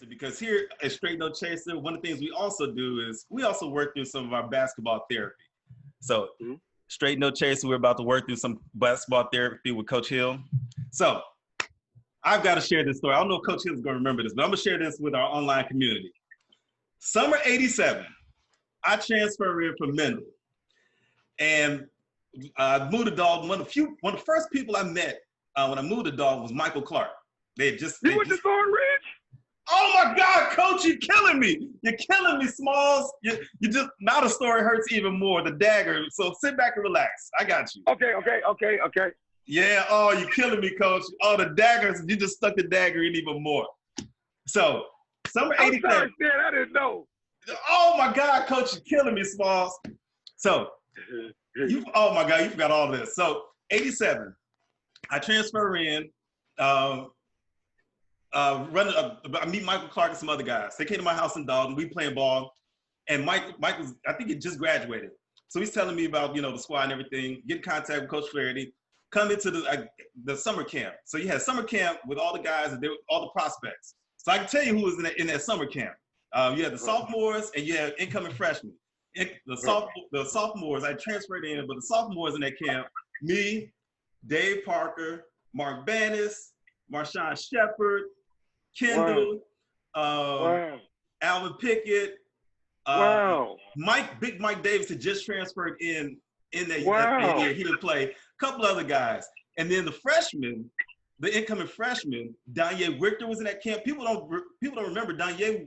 Because here at Straight No Chaser, one of the things we also do is we also work through some of our basketball therapy. So Straight No Chaser, we're about to work through some basketball therapy with Coach Hill. So I've got to share this story. I don't know if Coach Hill is going to remember this, but I'm going to share this with our online community. Summer '87, I transferred in from Mendel. And I moved to Dalton. One of the first people I met when I moved to Dalton was Michael Clark. You went to Thornridge? Oh my God, Coach, you're killing me. You're killing me, Smalls. You just, now the story hurts even more, the dagger. So sit back and relax. I got you. Okay. Yeah, oh, you're killing me, Coach. Oh, the daggers, you just stuck the dagger in even more. So, summer '87. I'm sorry, Stan, I didn't know. Oh my God, Coach, you're killing me, Smalls. So, oh my God, you forgot all this. So, '87, I transfer in, I meet Michael Clark and some other guys. They came to my house in Dalton. We playing ball, and Mike was, I think he just graduated. So he's telling me about, the squad and everything. Get in contact with Coach Flaherty. Come into the summer camp. So you had summer camp with all the guys and all the prospects. So I can tell you who was in that summer camp. You had the sophomores and you had incoming freshmen. The sophomores, I transferred in, but the sophomores in that camp, me, Dave Parker, Mark Bannis, Marshawn Shepard, Kendall, Alvin Pickett, Big Mike Davis had just transferred in that year. He would play. A couple other guys. And then the freshmen, the incoming freshmen, Danye Richter was in that camp. People don't remember Danye.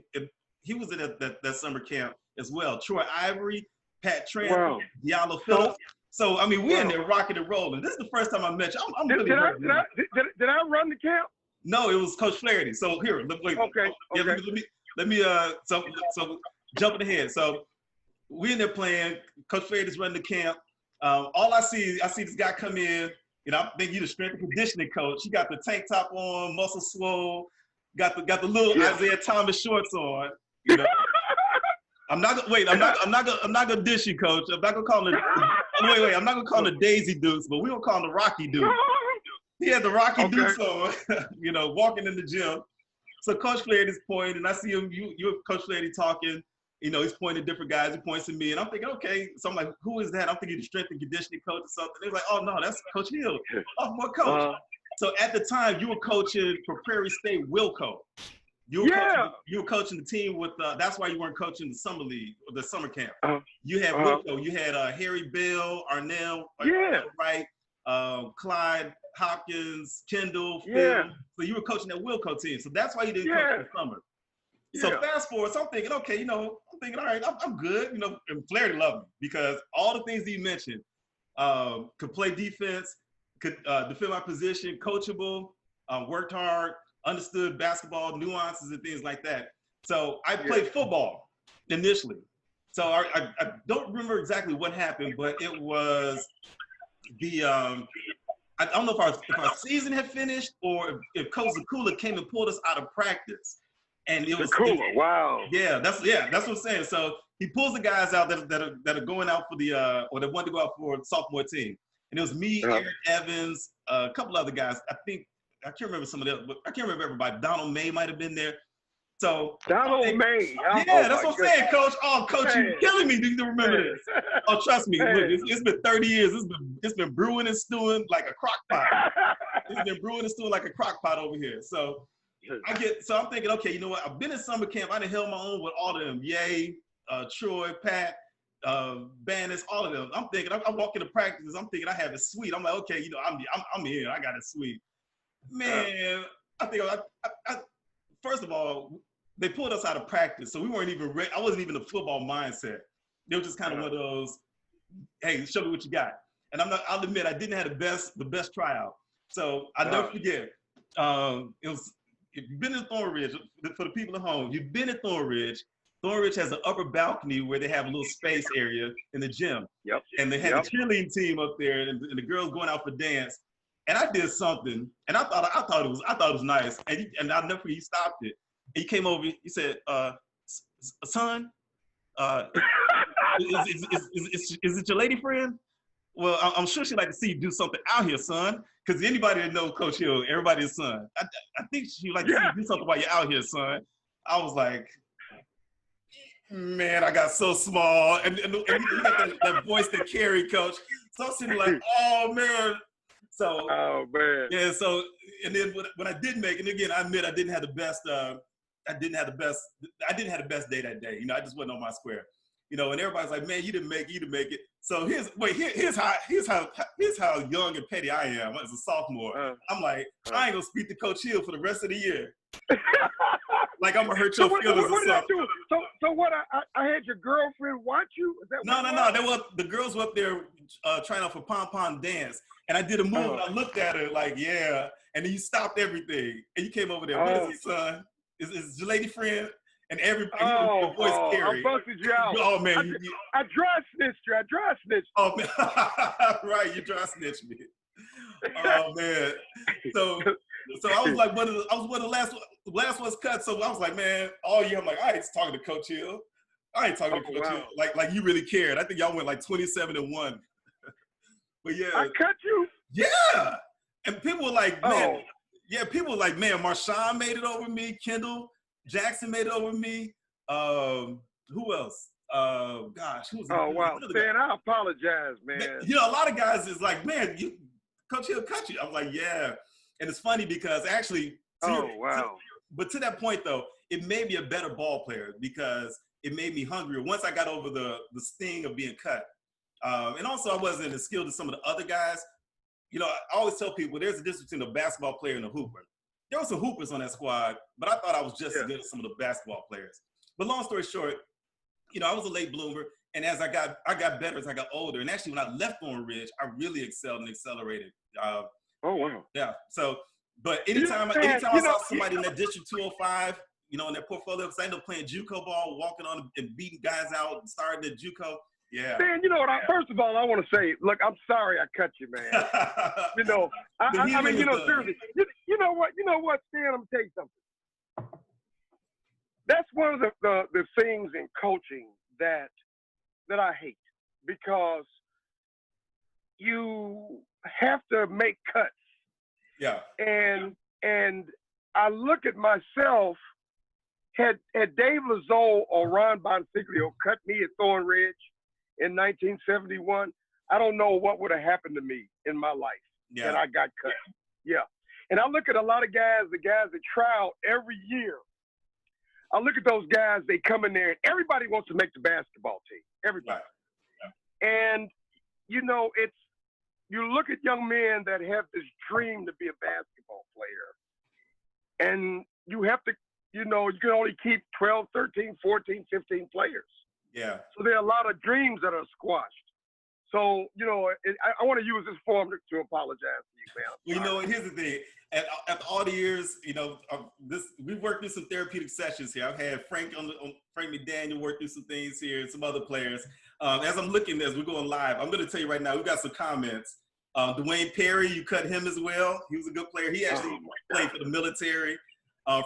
He was in that summer camp as well. Troy Ivory, Pat Tran, Diallo Phillips. So, I mean, we're in there rocking and rolling. This is the first time I met you. I'm really did I run the camp? No, it was Coach Flaherty. So here, wait. Okay. Let me so jumping ahead. So we in there playing. Coach Flaherty's running the camp. All I see this guy come in. I think you're the strength and conditioning coach. He got the tank top on, muscle swole, got the little Isaiah Thomas shorts on. I'm not gonna dish you, Coach. I'm not gonna call him wait. I'm not gonna call him the Daisy Dukes, but we gonna call him the Rocky Duke. He had the Rocky Dukes on, walking in the gym. So Coach Flaherty's pointing, and I see him. You and Coach Flaherty talking. He's pointing at different guys. He points at me, and I'm thinking, okay. So I'm like, who is that? I'm thinking the strength and conditioning coach or something. They're like, oh no, that's Coach Hill, sophomore coach. So at the time, you were coaching for Prairie State Wilco. You were coaching the team with. That's why you weren't coaching the summer league or the summer camp. You had Wilco. You had Harry Bell, Arnell, Wright, Clyde Hopkins, Kendall, Phil. So you were coaching that Wilco team. So that's why you didn't coach in the summer. So fast forward, so I'm thinking, okay, all right, I'm good, and Flaherty loved me because all the things that you mentioned, could play defense, could defend my position, coachable, worked hard, understood basketball nuances and things like that. So I played football initially. So I don't remember exactly what happened, but it was I don't know if our season had finished or if Coach Zakula came and pulled us out of practice. And it was cool. Wow. Yeah, that's what I'm saying. So he pulls the guys out that are going out for the or that want to go out for the sophomore team. And it was me, Eric Evans, a couple other guys. I can't remember some of them, but I can't remember everybody. Donald May might have been there. So Donald May. Yeah, that's what I'm saying, Coach. Oh, Coach, you're killing me. Do you remember this? Oh, trust me. Look, it's been 30 years. It's been brewing and stewing like a crock pot. It's been brewing and stewing like a crock pot over here. So I'm thinking, okay, you know what? I've been in summer camp. I done held my own with all of them. Ye, Troy, Pat, Bannis, all of them. I'm thinking, I'm walking to practices. I'm thinking I have it sweet. I'm like, okay, I'm here. I got it sweet. Man, I think first of all, they pulled us out of practice, so we weren't even ready. I wasn't even in the football mindset. They were just kind of one of those, hey, show me what you got. And I'll admit, I didn't have the best tryout. So I'll never forget. It was. If you've been in Thornridge, for the people at home, you've been at Thornridge. Thornridge has an upper balcony where they have a little space area in the gym. Yep. And they had a cheerleading team up there, and the girls going out for dance. And I did something, and I thought it was nice. And I'll never forget, he stopped it. And he came over. He said, "Son, is it your lady friend? Well, I'm sure she'd like to see you do something out here, son. Because anybody that knows Coach Hill, everybody's son. I think she'd like to see you do something while you're out here, son." I was like, man, I got so small. And you got that voice that carry, coach. So I'm sitting like, oh, man. So, oh, man. Yeah, so, and then when I did make it, and again, I admit I didn't have the best, I didn't have the best day that day. You know, I just wasn't on my square. You know, and everybody's like, man, you didn't make it. So here's how young and petty I am as a sophomore. I'm like, I ain't gonna speak to Coach Hill for the rest of the year. Like I'm gonna hurt your feelings or something. So what? I had your girlfriend watch you? Is that no. The girls were up there trying out for pom-pom dance, and I did a move. And I looked at her like, yeah, and then you stopped everything, and you came over there. What is it, son? Is your lady friend? And everybody, your voice carry. I busted you out. Oh man, I dry snitched you. Oh man, right, you dry snitched me. Oh man, so I was like one of the last ones cut. So I was like, man, all year I'm like, I ain't talking to Coach Hill. I ain't talking to Coach Hill. Like you really cared. I think y'all went like 27-1. But yeah, I cut you. Yeah, and people were like, man, people were like, man, Marshawn made it over me, Kendall Jackson made it over me. Who else? Gosh, who was? Oh wow, man, I apologize, man. You know, a lot of guys is like, man, Coach Hill cut you. I was like, yeah, and it's funny because actually, but to that point though, it made me a better ball player because it made me hungrier once I got over the sting of being cut, and also I wasn't as skilled as some of the other guys. You know, I always tell people there's a difference between a basketball player and a hooper. There were some hoopers on that squad, but I thought I was just as good as some of the basketball players. But long story short, you know, I was a late bloomer, and as I got better as I got older. And actually, when I left Thornridge, I really excelled and accelerated. Oh wow! Yeah. So, but anytime I saw somebody in that District 205, you know, in their portfolio, because I ended up playing JUCO ball, walking on and beating guys out, and starting at JUCO. Yeah. Man, you know what? First of all, I want to say, look, I'm sorry I cut you, man. You know, I mean, you know, seriously. You know what, Stan? I'm gonna tell you something. That's one of the things in coaching that I hate because you have to make cuts. Yeah. And I look at myself. Had Dave Lazoe or Ron Bonfiglio cut me at Thornridge in 1971, I don't know what would have happened to me in my life that I got cut. Yeah. And I look at a lot of guys, the guys that try out every year. I look at those guys, they come in there, and everybody wants to make the basketball team. Everybody. Yeah. And, you know, you look at young men that have this dream to be a basketball player, and you have to, you know, you can only keep 12, 13, 14, 15 players. Yeah. So there are a lot of dreams that are squashed. So, you know, I want to use this forum to apologize to you, man. You know, here's the thing. After all the years, you know, we've worked through some therapeutic sessions here. I've had Frank McDaniel work through some things here and some other players. As I'm looking as we're going live, I'm going to tell you right now, we've got some comments. Dwayne Perry, you cut him as well. He was a good player. He actually played for the military.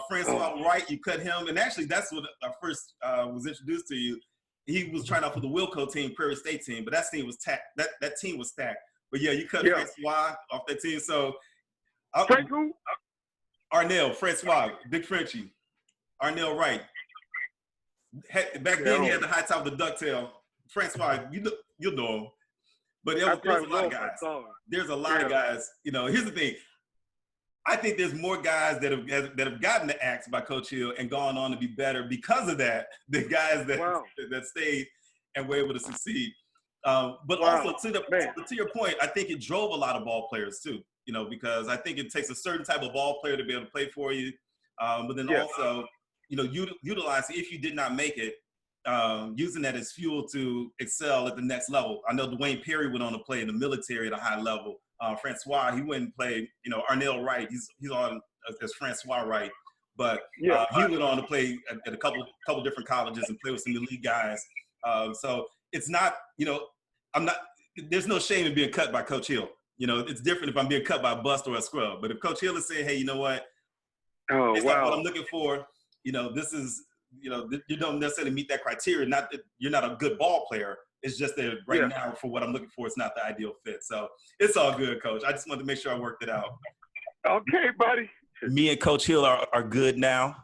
Francois Wright, you cut him. And actually, that's what I first was introduced to you. He was trying out for the Wilco team, Prairie State team, but that team was that team was stacked. But yeah, you cut Francois off that team. So Frank who? Arnell, Francois, Big Frenchie, Arnell Wright. Back then he had the high top of the ducktail. Francois, you know him. But there's a lot of guys. There's a lot of guys. You know, here's the thing. I think there's more guys that have gotten the axe by Coach Hill and gone on to be better because of that. The guys that stayed and were able to succeed. But also to your point, I think it drove a lot of ball players too. You know, because I think it takes a certain type of ball player to be able to play for you. But then also, you know, utilize if you did not make it, using that as fuel to excel at the next level. I know Dwayne Perry went on to play in the military at a high level. Francois, he went and played, you know, Arnell Wright, he's on as Francois Wright, but he went on to play at a couple different colleges and play with some elite guys. So it's not, you know, there's no shame in being cut by Coach Hill. You know, it's different if I'm being cut by a bust or a scrub. But if Coach Hill is saying, hey, you know what? It's not what I'm looking for. You know, this is, you know, you don't necessarily meet that criteria. Not that you're not a good ball player. It's just that right now, for what I'm looking for, it's not the ideal fit. So it's all good, Coach. I just wanted to make sure I worked it out. Okay, buddy. Me and Coach Hill are good now.